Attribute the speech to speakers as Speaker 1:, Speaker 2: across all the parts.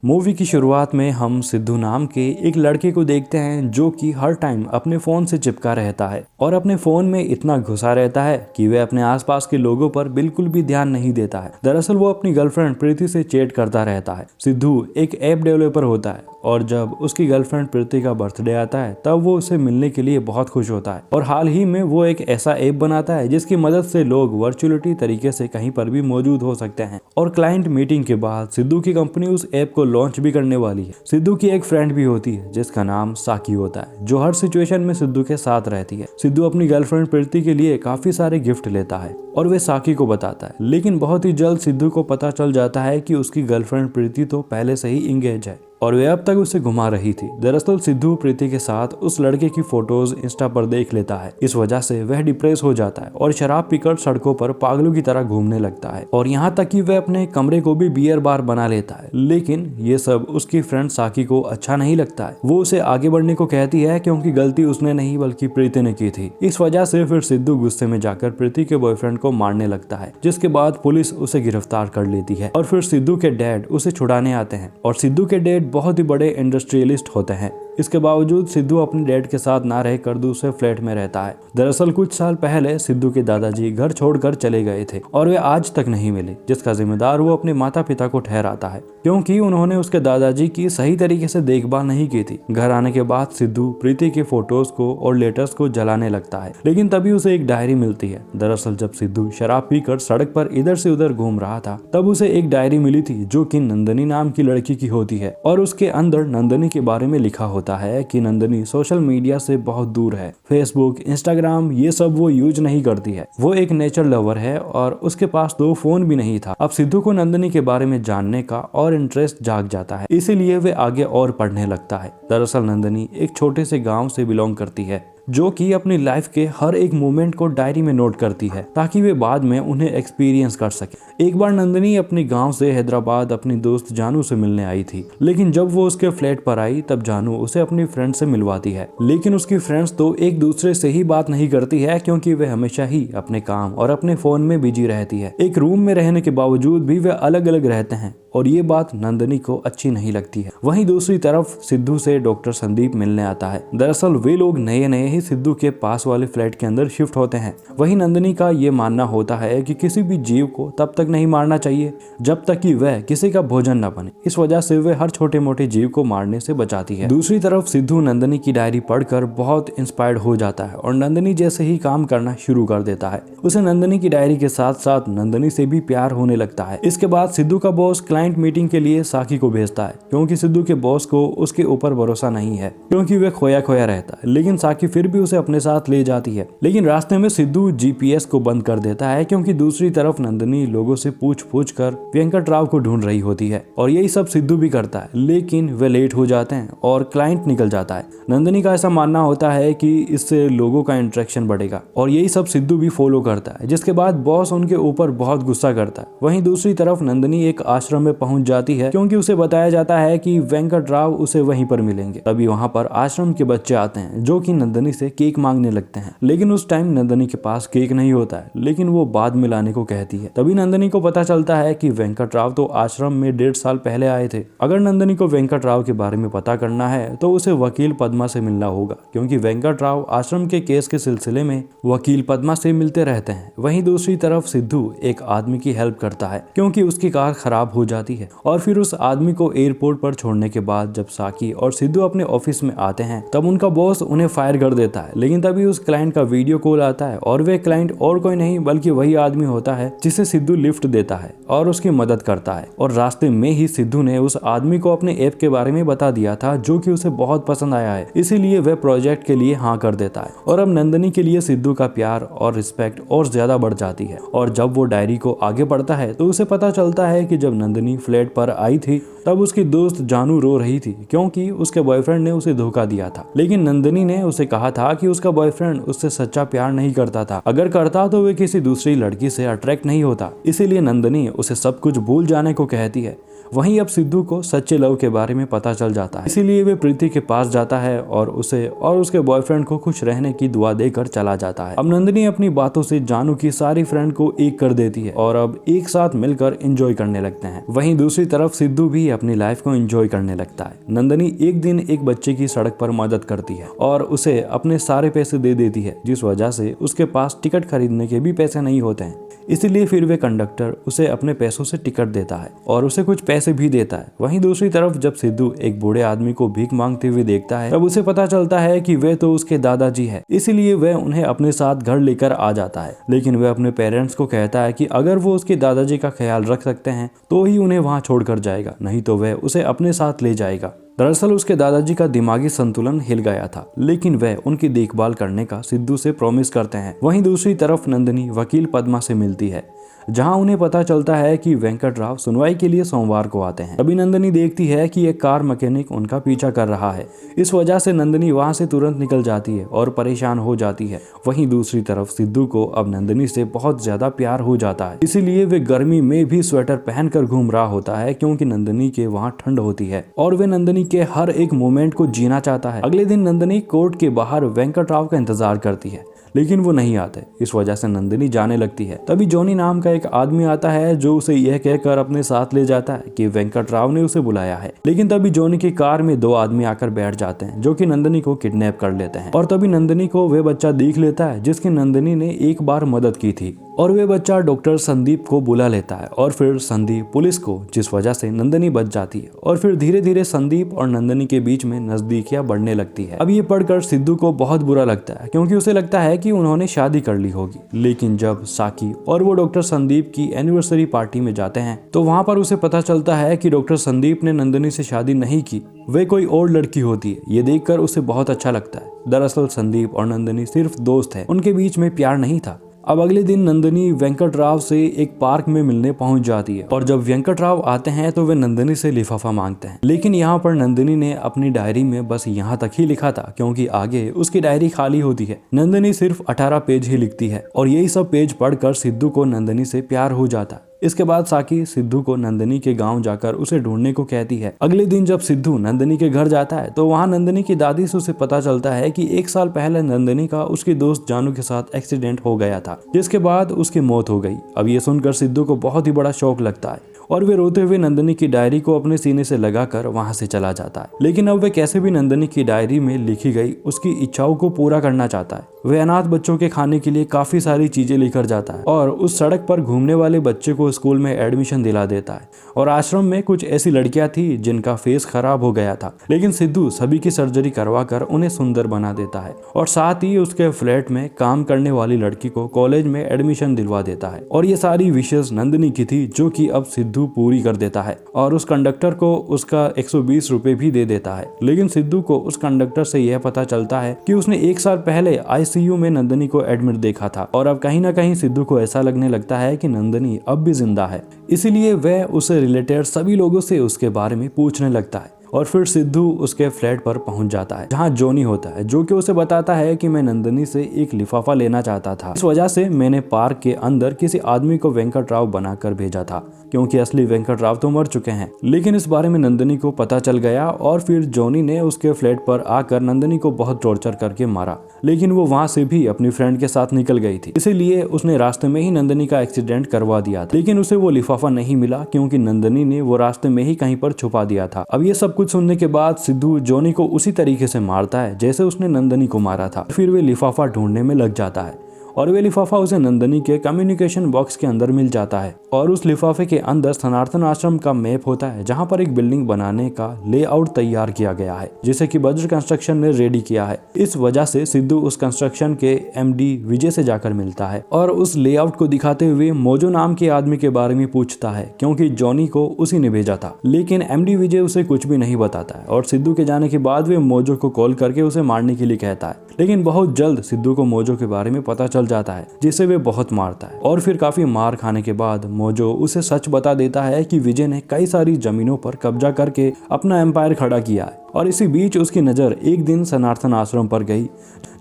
Speaker 1: Movie की शुरुआत में हम सिद्धू नाम के एक लड़के को देखते हैं जो कि हर टाइम अपने फोन से चिपका रहता है और अपने फोन में इतना घुसा रहता है कि वह अपने आसपास के लोगों पर बिल्कुल भी ध्यान नहीं देता है। दरअसल वो अपनी गर्लफ्रेंड प्रीति से चैट करता रहता है। सिद्धू एक ऐप डेवलपर होता है और जब उसकी गर्लफ्रेंड प्रीति का बर्थडे आता है तब वो उसे मिलने के लिए बहुत खुश होता है और हाल ही में वो एक ऐसा ऐप बनाता है जिसकी मदद से लोग वर्चुअलिटी तरीके से कहीं पर भी मौजूद हो सकते हैं। और क्लाइंट मीटिंग के बाद सिद्धू की कंपनी उस ऐप को लॉन्च भी करने वाली है। सिद्धू की एक फ्रेंड भी होती है जिसका नाम साकी होता है, जो हर सिचुएशन में सिद्धू के साथ रहती है। सिद्धू अपनी गर्लफ्रेंड प्रीति के लिए काफी सारे गिफ्ट लेता है और वे साकी को बताता है, लेकिन बहुत ही जल्द सिद्धू को पता चल जाता है कि उसकी गर्लफ्रेंड प्रीति तो पहले से ही इंगेज है और वे अब तक उसे घुमा रही थी। दरअसल सिद्धू प्रीति के साथ उस लड़के की फोटोज इंस्टा पर देख लेता है। इस वजह से वह डिप्रेस हो जाता है और शराब पीकर सड़कों पर पागलों की तरह घूमने लगता है और यहाँ तक कि वह अपने कमरे को भी बियर बार बना लेता है। लेकिन ये सब उसकी फ्रेंड साकी को अच्छा नहीं लगता है। वो उसे आगे बढ़ने को कहती है क्योंकि गलती उसने नहीं बल्कि प्रीति ने की थी। इस वजह से फिर सिद्धू गुस्से में जाकर प्रीति के बॉयफ्रेंड को मारने लगता है, जिसके बाद पुलिस उसे गिरफ्तार कर लेती है और फिर सिद्धू के डैड उसे छुड़ाने आते हैं। और सिद्धू के डैड बहुत ही बड़े इंडस्ट्रियलिस्ट होते हैं। इसके बावजूद सिद्धू अपने डैड के साथ ना रहकर दूसरे फ्लैट में रहता है। दरअसल कुछ साल पहले सिद्धू के दादाजी घर छोड़कर चले गए थे और वे आज तक नहीं मिले, जिसका जिम्मेदार वो अपने माता पिता को ठहराता है क्योंकि उन्होंने उसके दादाजी की सही तरीके से देखभाल नहीं की थी। घर आने के बाद सिद्धू प्रीति के फोटोज को और लेटर्स को जलाने लगता है, लेकिन तभी उसे एक डायरी मिलती है। दरअसल जब सिद्धू शराब पीकर सड़क पर इधर से उधर घूम रहा था तब उसे एक डायरी मिली थी जो कि नंदनी नाम की लड़की की होती है और उसके अंदर नंदनी के बारे में लिखा होता है कि नंदनी सोशल मीडिया से बहुत दूर है। फेसबुक, इंस्टाग्राम ये सब वो यूज नहीं करती है। वो एक नेचर लवर है और उसके पास तो फोन भी नहीं था। अब सिद्धू को नंदनी के बारे में जानने का और इंटरेस्ट जाग जाता है, इसीलिए वे आगे और पढ़ने लगता है। दरअसल नंदनी एक छोटे से गांव से बिलोंग करती है जो कि अपनी लाइफ के हर एक मोमेंट को डायरी में नोट करती है ताकि वे बाद में उन्हें एक्सपीरियंस कर सके। एक बार नंदनी अपने गांव से हैदराबाद अपनी दोस्त जानू से मिलने आई थी, लेकिन जब वो उसके फ्लैट पर आई तब जानू उसे अपनी फ्रेंड से मिलवाती है। लेकिन उसकी फ्रेंड्स तो एक दूसरे से ही बात नहीं करती है क्योंकि वे हमेशा ही अपने काम और अपने फोन में बिजी रहती है। एक रूम में रहने के बावजूद भी वे अलग अलग रहते हैं और ये बात नंदनी को अच्छी नहीं लगती है। वहीं दूसरी तरफ सिद्धू से डॉक्टर संदीप मिलने आता है। दरअसल वे लोग नए नए ही सिद्धू के पास वाले फ्लैट के अंदर शिफ्ट होते हैं। वहीं नंदनी का ये मानना होता है कि किसी भी जीव को तब तक नहीं मारना चाहिए जब तक कि वह किसी का भोजन न बने। इस वजह से वह हर छोटे मोटे जीव को मारने से बचाती है। दूसरी तरफ सिद्धू नंदनी की डायरी पढ़कर बहुत इंस्पायर्ड हो जाता है और नंदनी जैसे ही काम करना शुरू कर देता है। उसे नंदनी की डायरी के साथ साथ नंदनी से भी प्यार होने लगता है। इसके बाद सिद्धू का बॉस क्लाइंट मीटिंग के लिए साकी को भेजता है क्योंकि सिद्धू के बॉस को उसके ऊपर भरोसा नहीं है क्योंकि वह खोया खोया रहता है। लेकिन साकी फिर भी उसे अपने साथ ले जाती है, लेकिन रास्ते में सिद्धू जीपीएस को बंद कर देता है क्योंकि दूसरी तरफ नंदनी लोगों से पूछ पूछ कर वेंकट राव को ढूंढ रही होती है और यही सब सिद्धू भी करता है। लेकिन वे लेट हो जाते हैं और क्लाइंट निकल जाता है। नंदनी का ऐसा मानना होता है कि इससे लोगों का इंटरेक्शन बढ़ेगा और यही सब सिद्धू भी फॉलो करता है, जिसके बाद बॉस उनके ऊपर बहुत गुस्सा करता है। वहीं दूसरी तरफ नंदनी एक आश्रम में पहुंच जाती है क्योंकि उसे बताया जाता है कि वेंकट राव उसे वहीं पर मिलेंगे। तभी वहां पर आश्रम के बच्चे आते हैं जो कि नंदनी से केक मांगने लगते हैं, लेकिन उस टाइम नंदनी के पास केक नहीं होता है, लेकिन वो बाद में लाने को कहती है। तभी नंदनी को पता चलता है कि वेंकट राव तो आश्रम में 1.5 साल पहले आए थे। अगर नंदनी को वेंकट राव के बारे में पता करना है तो उसे वकील पद्मा से मिलना होगा क्योंकि वेंकट राव आश्रम के केस के सिलसिले में वकील पद्मा से मिलते रहते हैं। वहीं दूसरी तरफ सिद्धू एक आदमी की हेल्प करता है क्योंकि उसकी कार खराब हो जाती है और फिर उस आदमी को एयरपोर्ट पर छोड़ने के बाद जब साकी और सिद्धू अपने ऑफिस में आते हैं तब उनका बॉस उन्हें फायर कर देता है। लेकिन तभी उस क्लाइंट का वीडियो कॉल आता है और वे क्लाइंट और कोई नहीं बल्कि वही आदमी होता है जिसे सिद्धू लिफ्ट देता है और उसकी मदद करता है। और रास्ते में ही सिद्धू ने उस आदमी को अपने ऐप के बारे में बता दिया था जो कि उसे बहुत पसंद आया है, इसीलिए वह प्रोजेक्ट के लिए हाँ कर देता है। और अब नंदनी के लिए सिद्धू का प्यार और रिस्पेक्ट और ज्यादा बढ़ जाती है। और जब वो डायरी को आगे पढ़ता है तो उसे पता चलता है कि जब नंदनी फ्लैट पर आई थी तब उसकी दोस्त जानू रो रही थी क्योंकि उसके बॉयफ्रेंड ने उसे धोखा दिया था। लेकिन नंदनी ने उसे कहा था कि उसका बॉयफ्रेंड उससे सच्चा प्यार नहीं करता था, अगर करता तो वे किसी दूसरी लड़की से अट्रैक्ट नहीं होता। इसीलिए नंदनी उसे सब कुछ भूल जाने को कहती है। वहीं अब सिद्धू को सच्चे लव के बारे में पता चल जाता है, इसीलिए वे प्रीति के पास जाता है और उसे और उसके बॉयफ्रेंड को खुश रहने की दुआ देकर चला जाता है। अब नंदिनी अपनी बातों से जानू की सारी फ्रेंड को एक कर देती है और अब एक साथ मिलकर एंजॉय करने लगते हैं। वहीं दूसरी तरफ सिद्धू भी भी अपनी लाइफ को एंजॉय करने लगता है। नंदनी एक दिन एक बच्चे की सड़क पर मदद करती है और उसे अपने सारे पैसे दे देती है, जिस वजह से उसके पास टिकट खरीदने के भी पैसे नहीं होते हैं। इसीलिए फिर वे कंडक्टर उसे अपने पैसों से टिकट देता है और उसे कुछ पैसे भी देता है। वहीं दूसरी तरफ जब सिद्धू एक बूढ़े आदमी को भीख मांगते हुए देखता है, तब उसे पता चलता है कि वे तो उसके दादाजी है। इसीलिए वह उन्हें अपने साथ घर लेकर आ जाता है, लेकिन वह अपने पेरेंट्स को कहता है कि अगर वो उसके दादाजी का ख्याल रख सकते हैं तो ही उन्हें वहां छोड़कर जाएगा, नहीं तो वह उसे अपने साथ ले जाएगा। दरअसल उसके दादाजी का दिमागी संतुलन हिल गया था, लेकिन वह उनकी देखभाल करने का सिद्धू से प्रॉमिस करते हैं। वहीं दूसरी तरफ नंदनी वकील पद्मा से मिलती है, जहां उन्हें पता चलता है कि वेंकटराव सुनवाई के लिए सोमवार को आते हैं। तभी नंदनी देखती है कि एक कार मैकेनिक उनका पीछा कर रहा है। इस वजह से नंदनी वहां से तुरंत निकल जाती है और परेशान हो जाती है। वहीं दूसरी तरफ सिद्धू को अब नंदनी से बहुत ज्यादा प्यार हो जाता है, इसीलिए वे गर्मी में भी स्वेटर पहनकर घूम रहा होता है, क्योंकि नंदनी के वहाँ ठंड होती है और वे नंदनी के हर एक मोमेंट को जीना चाहता है। अगले दिन नंदनी कोर्ट के बाहर वेंकटराव का इंतजार करती है, लेकिन वो नहीं आते। इस वजह से नंदनी जाने लगती है। तभी जॉनी नाम का एक आदमी आता है, जो उसे यह कहकर अपने साथ ले जाता है कि वेंकटराव ने उसे बुलाया है। लेकिन तभी जॉनी की कार में दो आदमी आकर बैठ जाते हैं, जो कि नंदनी को किडनैप कर लेते हैं। और तभी नंदनी को वे बच्चा देख लेता है जिसकी नंदनी ने एक बार मदद की थी, और वे बच्चा डॉक्टर संदीप को बुला लेता है और फिर संदीप पुलिस को, जिस वजह से नंदनी बच जाती है। और फिर धीरे धीरे संदीप और नंदनी के बीच में नजदीकियां बढ़ने लगती है। अब ये पढ़कर सिद्धू को बहुत बुरा लगता है, क्योंकि उसे लगता है कि उन्होंने शादी कर ली होगी। लेकिन जब साकी और वो डॉक्टर संदीप की एनिवर्सरी पार्टी में जाते हैं, तो वहां पर उसे पता चलता है कि डॉक्टर संदीप ने नंदनी से शादी नहीं की, वे कोई और लड़की होती है। ये देखकर उसे बहुत अच्छा लगता है। दरअसल संदीप और नंदनी सिर्फ दोस्त है, उनके बीच में प्यार नहीं था। अब अगले दिन नंदनी वेंकटराव से एक पार्क में मिलने पहुंच जाती है, और जब वेंकटराव आते हैं तो वे नंदनी से लिफाफा मांगते हैं। लेकिन यहाँ पर नंदनी ने अपनी डायरी में बस यहाँ तक ही लिखा था, क्योंकि आगे उसकी डायरी खाली होती है। नंदनी सिर्फ 18 पेज ही लिखती है, और यही सब पेज पढ़कर सिद्धू को नंदनी से प्यार हो जाता है। इसके बाद साकी सिद्धू को नंदनी के गांव जाकर उसे ढूंढने को कहती है। अगले दिन जब सिद्धू नंदनी के घर जाता है, तो वहां नंदनी की दादी से उसे पता चलता है कि 1 साल पहले नंदनी का उसकी दोस्त जानू के साथ एक्सीडेंट हो गया था, जिसके बाद उसकी मौत हो गई। अब ये सुनकर सिद्धू को बहुत ही बड़ा शौक लगता है, और वे रोते हुए नंदनी की डायरी को अपने सीने से लगाकर वहां से चला जाता है। लेकिन अब वे कैसे भी नंदनी की डायरी में लिखी गई उसकी इच्छाओं को पूरा करना चाहता है। वे अनाथ बच्चों के खाने के लिए काफी सारी चीजें लेकर जाता है, और उस सड़क पर घूमने वाले बच्चे को स्कूल में एडमिशन दिला देता है। और आश्रम में कुछ ऐसी लड़कियां थी जिनका फेस खराब हो गया था, लेकिन सिद्धू सभी की सर्जरी करवाकर उन्हें सुंदर बना देता है। और साथ ही उसके फ्लैट में काम करने वाली लड़की को कॉलेज में एडमिशन दिलवा देता है। और ये सारी विशेष नंदनी की थी, जो कि अब सिद्धू पूरी कर देता है, और उस कंडक्टर को उसका 120 रुपए भी दे देता है। लेकिन सिद्धू को उस कंडक्टर से यह पता चलता है कि उसने 1 साल पहले आईसीयू में नंदनी को एडमिट देखा था, और अब कहीं ना कहीं सिद्धू को ऐसा लगने लगता है कि नंदनी अब भी जिंदा है। इसीलिए वह उससे रिलेटेड सभी लोगों से उसके बारे में पूछने लगता है। और फिर सिद्धू उसके फ्लैट पर पहुंच जाता है, जहां जॉनी होता है, जो कि उसे बताता है कि मैं नंदनी से एक लिफाफा लेना चाहता था। इस वजह से मैंने पार्क के अंदर किसी आदमी को वेंकटराव बनाकर भेजा था, क्योंकि असली वेंकटराव तो मर चुके हैं। लेकिन इस बारे में नंदनी को पता चल गया, और फिर जॉनी ने उसके फ्लैट पर आकर नंदनी को बहुत टॉर्चर करके मारा। लेकिन वो वहां से भी अपनी फ्रेंड के साथ निकल गई थी, इसीलिए उसने रास्ते में ही नंदनी का एक्सीडेंट करवा दिया था। लेकिन उसे वो लिफाफा नहीं मिला, क्योंकि नंदनी ने वो रास्ते में ही कहीं पर छुपा दिया था। अब ये सब कुछ सुनने के बाद सिद्धू जॉनी को उसी तरीके से मारता है जैसे उसने नंदनी को मारा था। फिर वे लिफाफा ढूंढने में लग जाता है, और वे लिफाफा उसे नंदनी के कम्युनिकेशन बॉक्स के अंदर मिल जाता है। और उस लिफाफे के अंदर सनातन आश्रम का मैप होता है, जहां पर एक बिल्डिंग बनाने का लेआउट तैयार किया गया है, जिसे कि बज्र कंस्ट्रक्शन ने रेडी किया है। इस वजह से सिद्धू उस कंस्ट्रक्शन के एमडी विजय से जाकर मिलता है, और उस लेआउट को दिखाते हुए मोजो नाम के आदमी के बारे में पूछता है, क्योंकि जॉनी को उसी ने भेजा था। लेकिन एमडी विजय उसे कुछ भी नहीं बताता है, और सिद्धू के जाने के बाद वे मोजो को कॉल करके उसे मारने के लिए कहता है। लेकिन बहुत जल्द सिद्धू को मोजो के बारे में पता चल जाता है, जिसे वे बहुत मारता है। और फिर काफी मार खाने के बाद मोजो उसे सच बता देता है कि विजय ने कई सारी जमीनों पर कब्जा करके अपना एम्पायर खड़ा किया है। और इसी बीच उसकी नजर एक दिन सनातन आश्रम पर गई,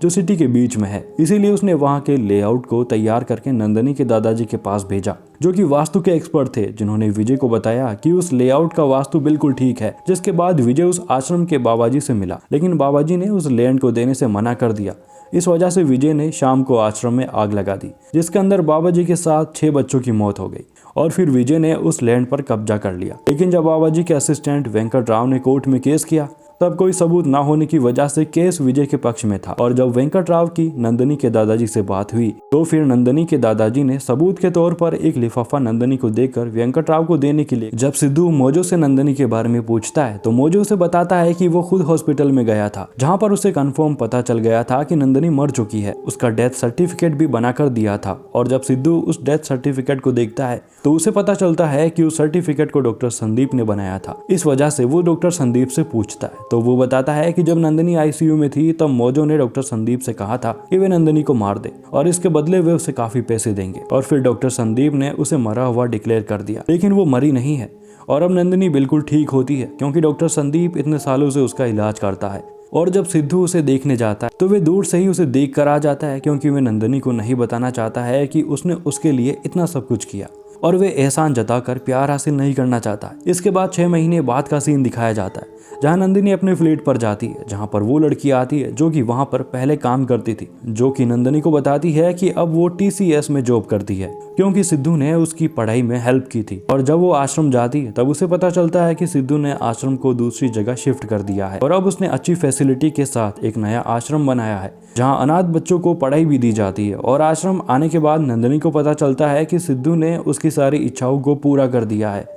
Speaker 1: जो सिटी के बीच में है। इसीलिए उसने वहां के लेआउट को तैयार करके नंदनी के दादाजी के पास भेजा, जो कि वास्तु के एक्सपर्ट थे, जिन्होंने विजय को बताया कि उस लेआउट का वास्तु बिल्कुल ठीक है। जिसके बाद विजय उस आश्रम के बाबाजी से मिला, लेकिन बाबाजी ने उस लैंड को देने से मना कर दिया। इस वजह से विजय ने शाम को आश्रम में आग लगा दी, जिसके अंदर बाबाजी के साथ 6 बच्चों की मौत हो गई। और फिर विजय ने उस लैंड पर कब्जा कर लिया। लेकिन जब बाबाजी के असिस्टेंट वेंकट राव ने कोर्ट में केस किया तब कोई सबूत न होने की वजह से केस विजय के पक्ष में था। और जब वेंकट राव की नंदिनी के दादाजी से बात हुई तो फिर नंदिनी के दादाजी ने सबूत के तौर पर एक लिफाफा नंदिनी को देकर वेंकट राव को देने के लिए जब सिद्धू मोजो से नंदिनी के बारे में पूछता है तो मोजो उसे बताता है कि वो खुद हॉस्पिटल में गया था, जहाँ पर उसे कंफर्म पता चल गया था कि नंदिनी मर चुकी है। उसका डेथ सर्टिफिकेट भी बनाकर दिया था। और जब सिद्धू उस डेथ सर्टिफिकेट को देखता है तो उसे पता चलता है कि उस सर्टिफिकेट को डॉक्टर संदीप ने बनाया था। इस वजह से वो डॉक्टर संदीप से पूछता है तो वो बताता है कि जब नंदिनी आईसीयू में थी तब मोजो ने डॉक्टर संदीप से कहा था कि वे नंदिनी को मार दे और इसके बदले वे उसे काफी पैसे देंगे। और फिर डॉक्टर संदीप ने उसे मरा हुआ डिक्लेयर कर दिया, लेकिन वो मरी नहीं है। और अब नंदिनी बिल्कुल ठीक होती है क्योंकि डॉक्टर संदीप इतने सालों से उसका इलाज करता है। और जब सिद्धू उसे देखने जाता है तो वे दूर से ही उसे देख कर आ जाता है क्योंकि वे नंदिनी को नहीं बताना चाहता है कि उसने उसके लिए इतना सब कुछ किया और वे एहसान जताकर प्यार हासिल नहीं करना चाहता। इसके बाद 6 महीने बाद का सीन दिखाया जाता है जहां नंदिनी अपने फ्लैट पर जाती है, जहां पर वो लड़की आती है जो कि वहां पर पहले काम करती थी, जो कि नंदिनी को बताती है कि अब वो TCS में जॉब करती है क्योंकि सिद्धू ने उसकी पढ़ाई में हेल्प की थी। और जब वो आश्रम जाती है तब उसे पता चलता है कि सिद्धू ने आश्रम को दूसरी जगह शिफ्ट कर दिया है और अब उसने अच्छी फैसिलिटी के साथ एक नया आश्रम बनाया है जहाँ अनाथ बच्चों को पढ़ाई भी दी जाती है। और आश्रम आने के बाद नंदिनी को पता चलता है कि सिद्धू ने उसकी सारी इच्छाओं को पूरा कर दिया है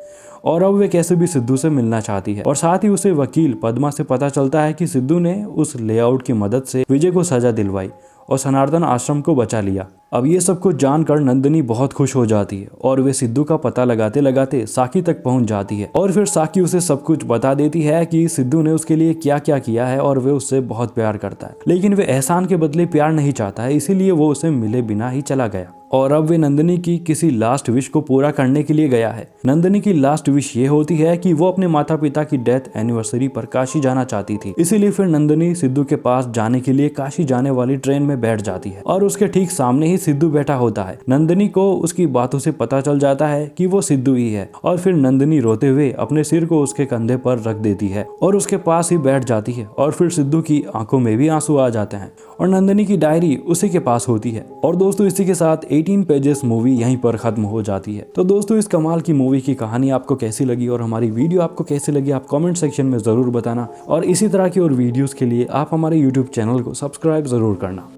Speaker 1: और अब वे कैसे भी सिद्धू से मिलना चाहती है। और साथ ही उसे वकील पद्मा से पता चलता है कि सिद्धू ने उस लेआउट की मदद से विजय को सजा दिलवाई और सनातन आश्रम को बचा लिया। अब ये सब कुछ जानकर नंदिनी बहुत खुश हो जाती है और वे सिद्धू का पता लगाते लगाते साकी तक पहुंच जाती है और फिर साकी उसे सब कुछ बता देती है कि सिद्धू ने उसके लिए क्या क्या किया है और वे उससे बहुत प्यार करता है, लेकिन वे एहसान के बदले प्यार नहीं चाहता है, इसीलिए वो उसे मिले बिना ही चला गया। और अब वे नंदिनी की किसी लास्ट विश को पूरा करने के लिए गया है। नंदिनी की लास्ट विश ये होती है कि वो अपने माता पिता की डेथ एनिवर्सरी पर काशी जाना चाहती थी, इसीलिए फिर नंदिनी सिद्धू के पास जाने के लिए काशी जाने वाली ट्रेन में बैठ जाती है और उसके ठीक सामने ही सिद्धू बैठा होता है। नंदिनी को उसकी बातों से पता चल जाता है कि वो सिद्धू ही है और फिर नंदिनी रोते हुए अपने सिर को उसके कंधे पर रख देती है और उसके पास ही बैठ जाती है और फिर सिद्धू की आंखों में भी आंसू आ जाते हैं और नंदिनी की डायरी उसी के पास होती है। और दोस्तों इसी के साथ 18 पेजेस मूवी यहीं पर खत्म हो जाती है। तो दोस्तों इस कमाल की मूवी की कहानी आपको कैसी लगी और हमारी वीडियो आपको कैसी लगी आप कमेंट सेक्शन में जरूर बताना और इसी तरह की और वीडियोस के लिए आप हमारे YouTube चैनल को सब्सक्राइब जरूर करना।